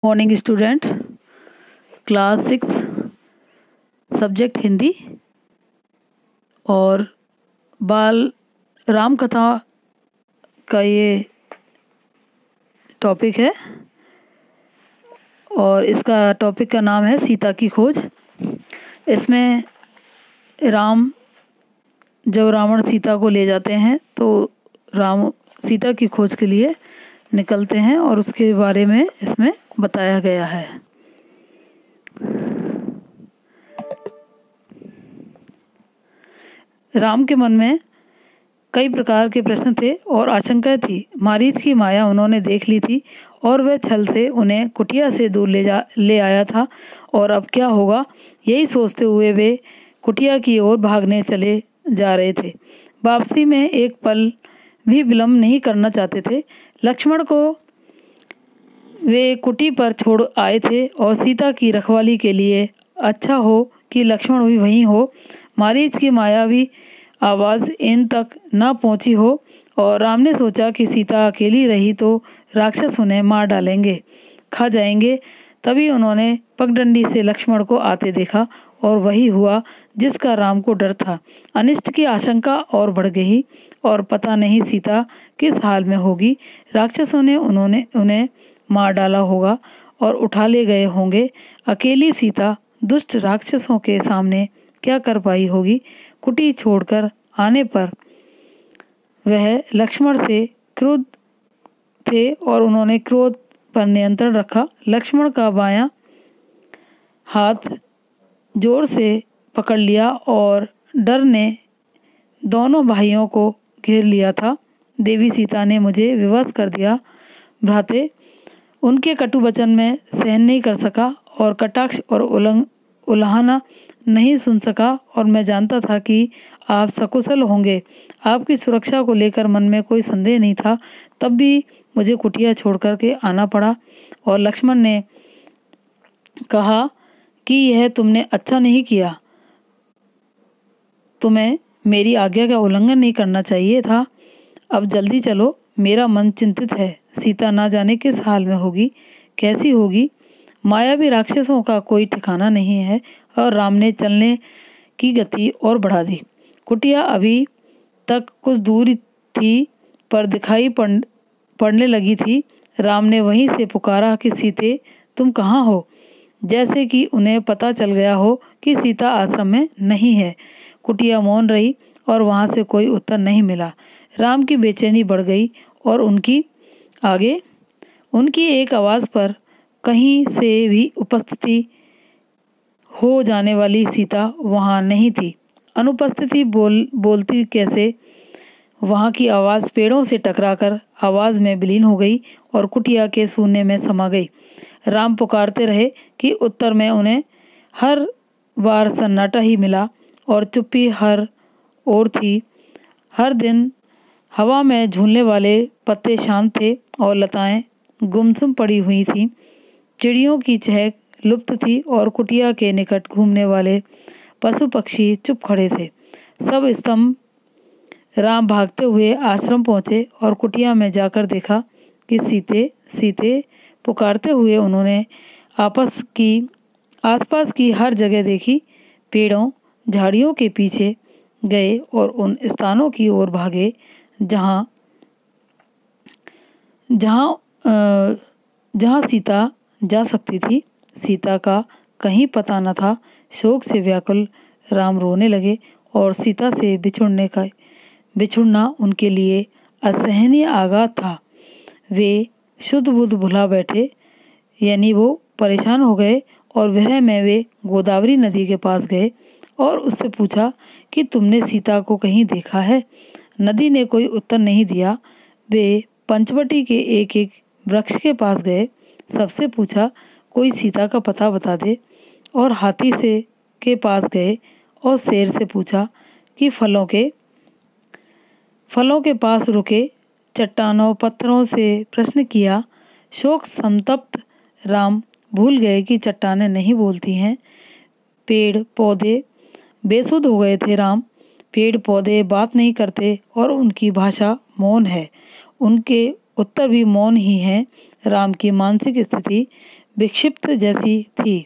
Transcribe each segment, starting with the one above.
Morning student, class 6 subject Hindi और बाल राम कथा का ये टॉपिक है और इसका टॉपिक का नाम है सीता की खोज। इसमें राम जब रावण सीता को ले जाते हैं तो राम सीता की खोज के लिए निकलते हैं और उसके बारे में इसमें बताया गया है। राम के मन में कई प्रकार के प्रश्न थे और आशंकाएं थी। मारीच की माया उन्होंने देख ली थी और वह छल से उन्हें कुटिया से दूर ले आया था और अब क्या होगा, यही सोचते हुए वे कुटिया की ओर भागने चले जा रहे थे। वापसी में एक पल भी विलंब नहीं करना चाहते थे। लक्ष्मण को वे कुटी पर छोड़ आए थे और सीता की रखवाली के लिए अच्छा हो कि लक्ष्मण भी वहीं हो। मारीच की मायावी आवाज़ इन तक न पहुंची हो और राम ने सोचा कि सीता अकेली रही तो राक्षस उन्हें मार डालेंगे, खा जाएंगे। तभी उन्होंने पगडंडी से लक्ष्मण को आते देखा और वही हुआ जिसका राम को डर था। अनिष्ट की आशंका और बढ़ गई और पता नहीं सीता किस हाल में होगी। राक्षसों ने उन्हें मार डाला होगा और उठा ले गए होंगे। अकेली सीता दुष्ट राक्षसों के सामने क्या कर पाई होगी। कुटी छोड़कर आने पर वह लक्ष्मण से क्रुद्ध थे और उन्होंने क्रोध पर नियंत्रण रखा। लक्ष्मण का बायां हाथ जोर से पकड़ लिया और डर ने दोनों भाइयों को घेर लिया था। देवी सीता ने मुझे विवश कर दिया भ्राते, उनके कटु वचन में सहन नहीं कर सका और कटाक्ष और उल्हाना नहीं सुन सका और मैं जानता था कि आप सकुशल होंगे। आपकी सुरक्षा को लेकर मन में कोई संदेह नहीं था। तब भी मुझे कुटिया छोड़ कर के आना पड़ा। और लक्ष्मण ने कहा कि यह तुमने अच्छा नहीं किया, तुम्हें मेरी आज्ञा का उल्लंघन नहीं करना चाहिए था। अब जल्दी चलो, मेरा मन चिंतित है। सीता ना जाने किस हाल में होगी, कैसी होगी। मायावी राक्षसों का कोई ठिकाना नहीं है। और राम ने चलने की गति और बढ़ा दी। कुटिया अभी तक कुछ दूर थी पर दिखाई पड़ने लगी थी। राम ने वहीं से पुकारा कि सीते, तुम कहाँ हो, जैसे कि उन्हें पता चल गया हो कि सीता आश्रम में नहीं है। कुटिया मौन रही और वहां से कोई उत्तर नहीं मिला। राम की बेचैनी बढ़ गई और उनकी एक आवाज़ पर कहीं से भी उपस्थिति हो जाने वाली सीता वहां नहीं थी। अनुपस्थिति बोलती कैसे। वहां की आवाज़ पेड़ों से टकराकर आवाज़ में विलीन हो गई और कुटिया के शून्य में समा गई। राम पुकारते रहे कि उत्तर में उन्हें हर बार सन्नाटा ही मिला और चुप्पी हर ओर थी। हर दिन हवा में झूलने वाले पत्ते शांत थे और लताएं गुमसुम पड़ी हुई थीं। चिड़ियों की चहक लुप्त थी और कुटिया के निकट घूमने वाले पशु पक्षी चुप खड़े थे। सब स्तंभ। राम भागते हुए आश्रम पहुंचे और कुटिया में जाकर देखा कि सीते सीते पुकारते हुए उन्होंने आसपास की हर जगह देखी। पेड़ों झाड़ियों के पीछे गए और उन स्थानों की ओर भागे जहाँ सीता जा सकती थी। सीता का कहीं पता न था। शोक से व्याकुल राम रोने लगे और सीता से बिछुड़ना उनके लिए असहनीय आघात था। वे शुद्ध बुद्ध भुला बैठे, यानी वो परेशान हो गए और विरह में वे गोदावरी नदी के पास गए और उससे पूछा कि तुमने सीता को कहीं देखा है। नदी ने कोई उत्तर नहीं दिया। वे पंचवटी के एक वृक्ष के पास गए, सबसे पूछा कोई सीता का पता बता दे, और हाथी के पास गए और शेर से पूछा कि फलों के पास रुके। चट्टानों पत्थरों से प्रश्न किया। शोक संतप्त राम भूल गए कि चट्टानें नहीं बोलती हैं। पेड़ पौधे बेसुध हो गए थे। पेड़ पौधे बात नहीं करते और उनकी भाषा मौन है। उनके उत्तर भी मौन ही हैं। राम की मानसिक स्थिति विक्षिप्त जैसी थी।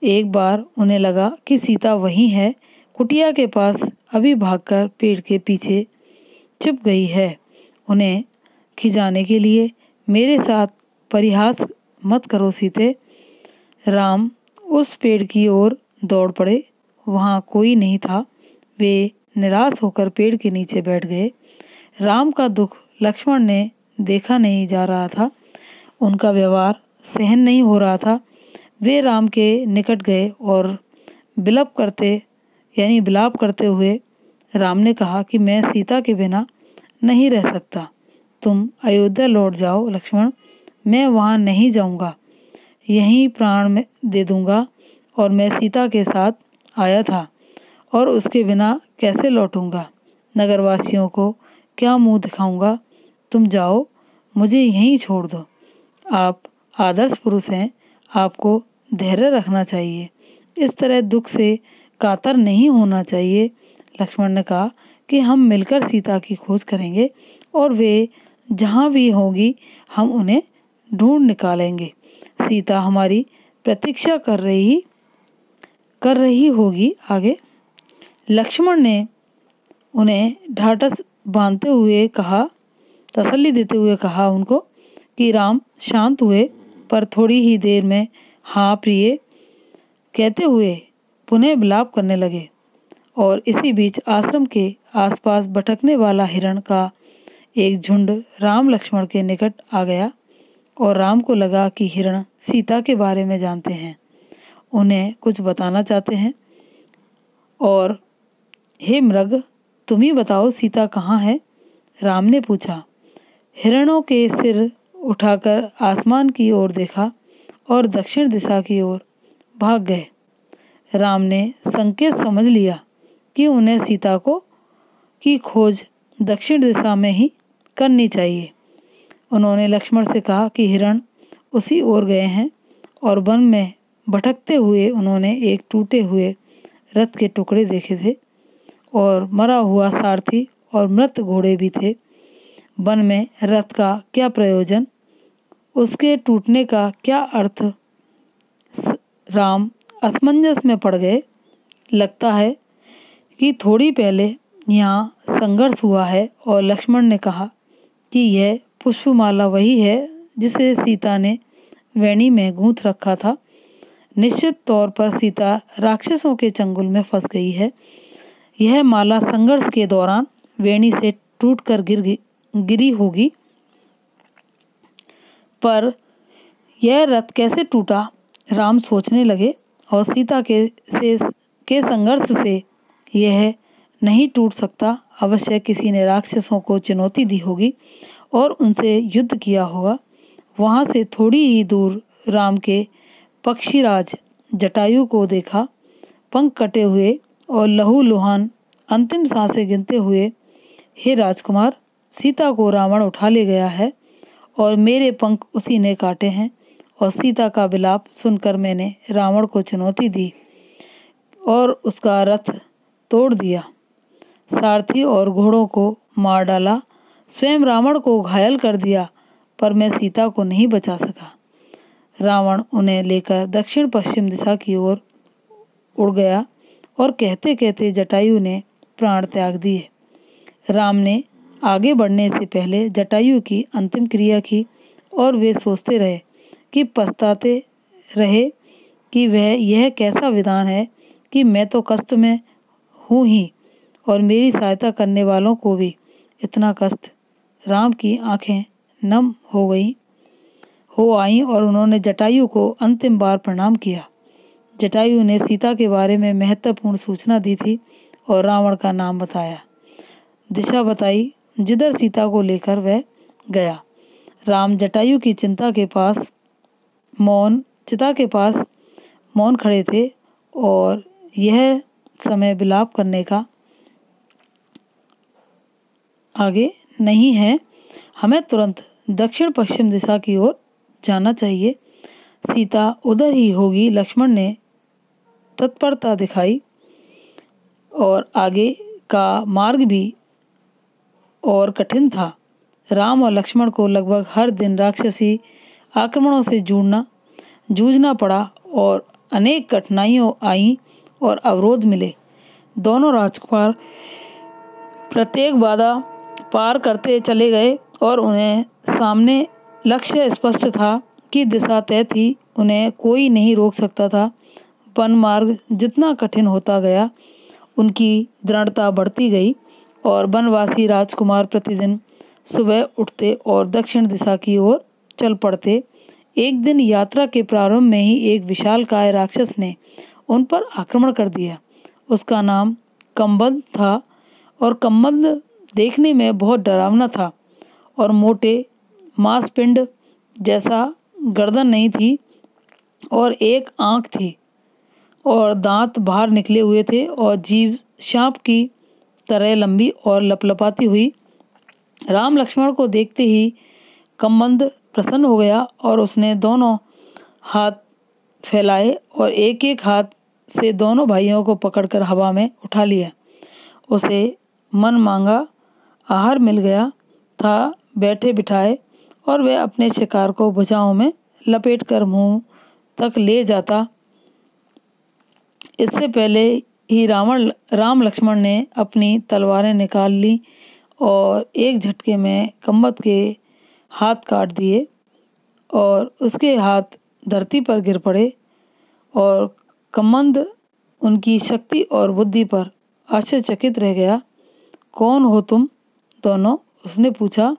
एक बार उन्हें लगा कि सीता वहीं है, कुटिया के पास, अभी भागकर पेड़ के पीछे छिप गई है। उन्हें खिंचाने के लिए मेरे साथ परिहास मत करो सीते। राम उस पेड़ की ओर दौड़ पड़े। वहाँ कोई नहीं था। वे निराश होकर पेड़ के नीचे बैठ गए। राम का दुख लक्ष्मण ने देखा नहीं जा रहा था। उनका व्यवहार सहन नहीं हो रहा था। वे राम के निकट गए और विलाप करते हुए राम ने कहा कि मैं सीता के बिना नहीं रह सकता। तुम अयोध्या लौट जाओ लक्ष्मण, मैं वहाँ नहीं जाऊँगा, यहीं प्राण में दे दूँगा। और मैं सीता के साथ आया था और उसके बिना कैसे लौटूंगा? नगरवासियों को क्या मुंह दिखाऊंगा? तुम जाओ, मुझे यहीं छोड़ दो। आप आदर्श पुरुष हैं, आपको धैर्य रखना चाहिए, इस तरह दुख से कातर नहीं होना चाहिए। लक्ष्मण ने कहा कि हम मिलकर सीता की खोज करेंगे और वे जहाँ भी होंगी हम उन्हें ढूंढ निकालेंगे। सीता हमारी प्रतीक्षा कर रही होगी। आगे लक्ष्मण ने उन्हें ढाढ़स बांधते हुए कहा, तसल्ली देते हुए कहा उनको कि राम शांत हुए, पर थोड़ी ही देर में हाँ प्रिय कहते हुए पुनः विलाप करने लगे। और इसी बीच आश्रम के आसपास भटकने वाला हिरण का एक झुंड राम लक्ष्मण के निकट आ गया और राम को लगा कि हिरण सीता के बारे में जानते हैं, उन्हें कुछ बताना चाहते हैं। और हे मृग, तुम ही बताओ सीता कहाँ है? राम ने पूछा। हिरणों के सिर उठाकर आसमान की ओर देखा और दक्षिण दिशा की ओर भाग गए। राम ने संकेत समझ लिया कि उन्हें सीता की खोज दक्षिण दिशा में ही करनी चाहिए। उन्होंने लक्ष्मण से कहा कि हिरण उसी ओर गए हैं और वन में भटकते हुए उन्होंने एक टूटे हुए रथ के टुकड़े देखे थे और मरा हुआ सारथी और मृत घोड़े भी थे। वन में रथ का क्या प्रयोजन, उसके टूटने का क्या अर्थ? राम असमंजस में पड़ गए। लगता है कि थोड़ी पहले यहाँ संघर्ष हुआ है। और लक्ष्मण ने कहा कि यह पुष्पमाला वही है जिसे सीता ने वेणी में गूंथ रखा था। निश्चित तौर पर सीता राक्षसों के चंगुल में फंस गई है। यह माला संघर्ष के दौरान वेणी से टूटकर गिरी होगी। पर यह रथ कैसे टूटा? राम सोचने लगे। और सीता के संघर्ष से यह नहीं टूट सकता। अवश्य किसी ने राक्षसों को चुनौती दी होगी और उनसे युद्ध किया होगा। वहाँ से थोड़ी ही दूर राम के पक्षीराज जटायु को देखा, पंख कटे हुए और लहूलुहान अंतिम सांसें गिनते हुए। हे राजकुमार, सीता को रावण उठा ले गया है और मेरे पंख उसी ने काटे हैं। और सीता का विलाप सुनकर मैंने रावण को चुनौती दी और उसका रथ तोड़ दिया, सारथी और घोड़ों को मार डाला, स्वयं रावण को घायल कर दिया, पर मैं सीता को नहीं बचा सका। रावण उन्हें लेकर दक्षिण पश्चिम दिशा की ओर उड़ गया और कहते कहते जटायु ने प्राण त्याग दिए। राम ने आगे बढ़ने से पहले जटायु की अंतिम क्रिया की और वे सोचते रहे कि पछताते रहे कि वह यह कैसा विधान है कि मैं तो कष्ट में हूँ ही और मेरी सहायता करने वालों को भी इतना कष्ट। राम की आंखें नम हो आईं और उन्होंने जटायु को अंतिम बार प्रणाम किया। जटायु ने सीता के बारे में महत्वपूर्ण सूचना दी थी और रावण का नाम बताया, दिशा बताई जिधर सीता को लेकर वह गया। राम जटायु की चिता के पास मौन खड़े थे और यह समय विलाप करने का आगे नहीं है। हमें तुरंत दक्षिण पश्चिम दिशा की ओर जाना चाहिए। सीता उधर ही होगी। लक्ष्मण ने तत्परता दिखाई और आगे का मार्ग भी और कठिन था। राम और लक्ष्मण को लगभग हर दिन राक्षसी आक्रमणों से जूझना जूझना पड़ा और अनेक कठिनाइयाँ आईं और अवरोध मिले। दोनों राजकुमार प्रत्येक बाधा पार करते चले गए और उन्हें सामने लक्ष्य स्पष्ट था कि दिशा तय थी, उन्हें कोई नहीं रोक सकता था। वन मार्ग जितना कठिन होता गया, उनकी दृढ़ता बढ़ती गई और वनवासी राजकुमार प्रतिदिन सुबह उठते और दक्षिण दिशा की ओर चल पड़ते। एक दिन यात्रा के प्रारंभ में ही एक विशालकाय राक्षस ने उन पर आक्रमण कर दिया। उसका नाम कम्बद था और कम्बद देखने में बहुत डरावना था और मोटे मांसपिंड जैसा गर्दन नहीं थी और एक आंख थी और दांत बाहर निकले हुए थे और जीभ सांप की तरह लंबी और लपलपाती हुई। राम लक्ष्मण को देखते ही कम्बद प्रसन्न हो गया और उसने दोनों हाथ फैलाए और एक एक हाथ से दोनों भाइयों को पकड़कर हवा में उठा लिया। उसे मन मांगा आहार मिल गया था बैठे बिठाए और वह अपने शिकार को भुजाओं में लपेटकर मुंह तक ले जाता। इससे पहले ही राम लक्ष्मण ने अपनी तलवारें निकाल ली और एक झटके में कम्बद के हाथ काट दिए और उसके हाथ धरती पर गिर पड़े और कम्बद उनकी शक्ति और बुद्धि पर आश्चर्यचकित रह गया। कौन हो तुम दोनों? उसने पूछा।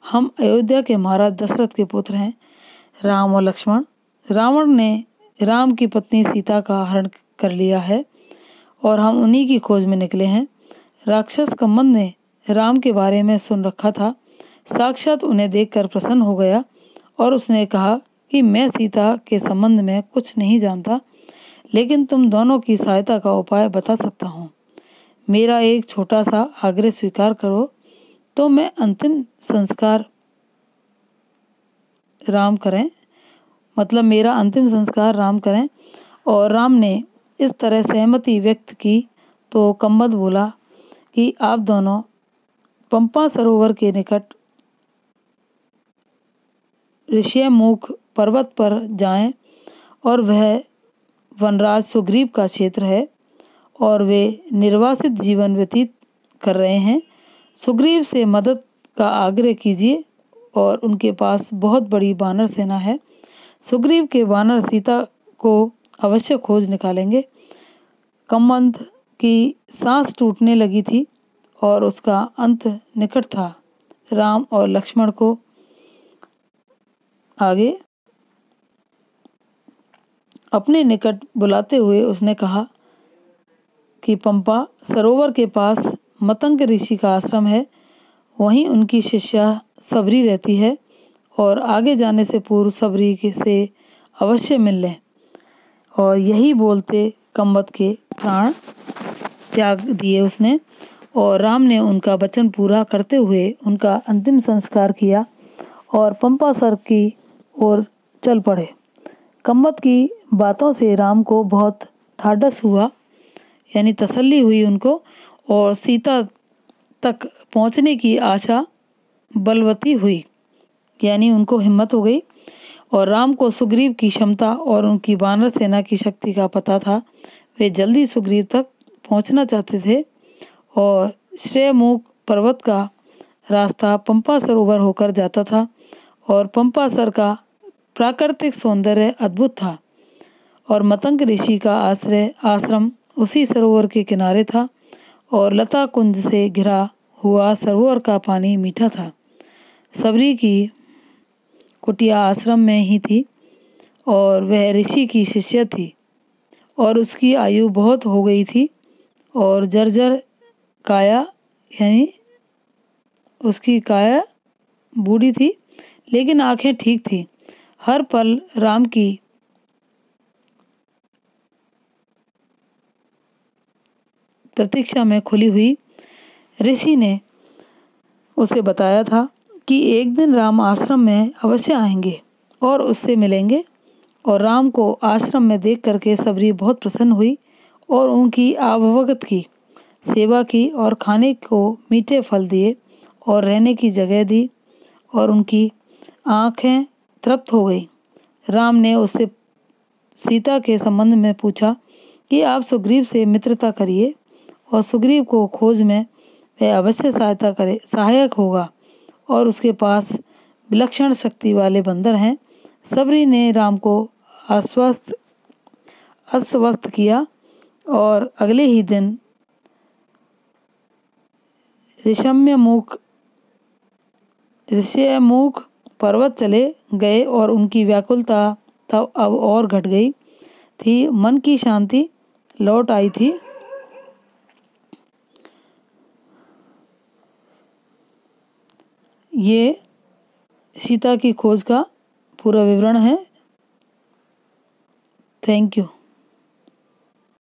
हम अयोध्या के महाराज दशरथ के पुत्र हैं, राम और लक्ष्मण। रावण ने राम की पत्नी सीता का हरण कर लिया है और हम उन्हीं की खोज में निकले हैं। राक्षस कम्बद ने राम के बारे में सुन रखा था, साक्षात उन्हें देखकर प्रसन्न हो गया और उसने कहा कि मैं सीता के संबंध में कुछ नहीं जानता, लेकिन तुम दोनों की सहायता का उपाय बता सकता हूँ। मेरा एक छोटा सा आग्रह स्वीकार करो तो मैं अंतिम संस्कार राम करें, मतलब मेरा अंतिम संस्कार राम करें। और राम ने इस तरह सहमति व्यक्त की तो कम्बद बोला कि आप दोनों पंपा सरोवर के निकट ऋष्यमुख पर्वत पर जाएं और वह वनराज सुग्रीव का क्षेत्र है और वे निर्वासित जीवन व्यतीत कर रहे हैं। सुग्रीव से मदद का आग्रह कीजिए और उनके पास बहुत बड़ी वानर सेना है। सुग्रीव के वानर सीता को अवश्य खोज निकालेंगे। कम्बद की सांस टूटने लगी थी और उसका अंत निकट था। राम और लक्ष्मण को आगे अपने निकट बुलाते हुए उसने कहा कि पंपा सरोवर के पास मतंग ऋषि का आश्रम है, वहीं उनकी शिष्या सबरी रहती है और आगे जाने से पूर्व सबरी से अवश्य मिल लें। और यही बोलते कम्बद के प्राण त्याग दिए उसने और राम ने उनका वचन पूरा करते हुए उनका अंतिम संस्कार किया और पंपा सर की ओर चल पड़े। कम्बद की बातों से राम को बहुत ढाढ़स हुआ, यानी तसल्ली हुई उनको, और सीता तक पहुंचने की आशा बलवती हुई, यानी उनको हिम्मत हो गई। और राम को सुग्रीव की क्षमता और उनकी वानर सेना की शक्ति का पता था। वे जल्दी सुग्रीव तक पहुंचना चाहते थे और ऋष्यमुख पर्वत का रास्ता पंपा सरोवर होकर जाता था और पंपा सर का प्राकृतिक सौंदर्य अद्भुत था और मतंग ऋषि का आश्रम उसी सरोवर के किनारे था और लता कुंज से घिरा हुआ सरोवर का पानी मीठा था। सबरी की कुटिया आश्रम में ही थी और वह ऋषि की शिष्य थी और उसकी आयु बहुत हो गई थी और जर्जर काया, यानी उसकी काया बूढ़ी थी लेकिन आंखें ठीक थी। हर पल राम की प्रतीक्षा में खुली हुई। ऋषि ने उसे बताया था कि एक दिन राम आश्रम में अवश्य आएंगे और उससे मिलेंगे। और राम को आश्रम में देख करके सबरी बहुत प्रसन्न हुई और उनकी आवभगत की सेवा की और खाने को मीठे फल दिए और रहने की जगह दी और उनकी आँखें तृप्त हो गई। राम ने उससे सीता के संबंध में पूछा कि आप सुग्रीव से मित्रता करिए और सुग्रीव को खोज में वह अवश्य सहायक होगा और उसके पास विलक्षण शक्ति वाले बंदर हैं। सबरी ने राम को अस्वस्थ किया और अगले ही दिन ऋष्यमुख पर्वत चले गए और उनकी व्याकुलता तब अब और घट गई थी। मन की शांति लौट आई थी। ये सीता की खोज का पूरा विवरण है। Thank you.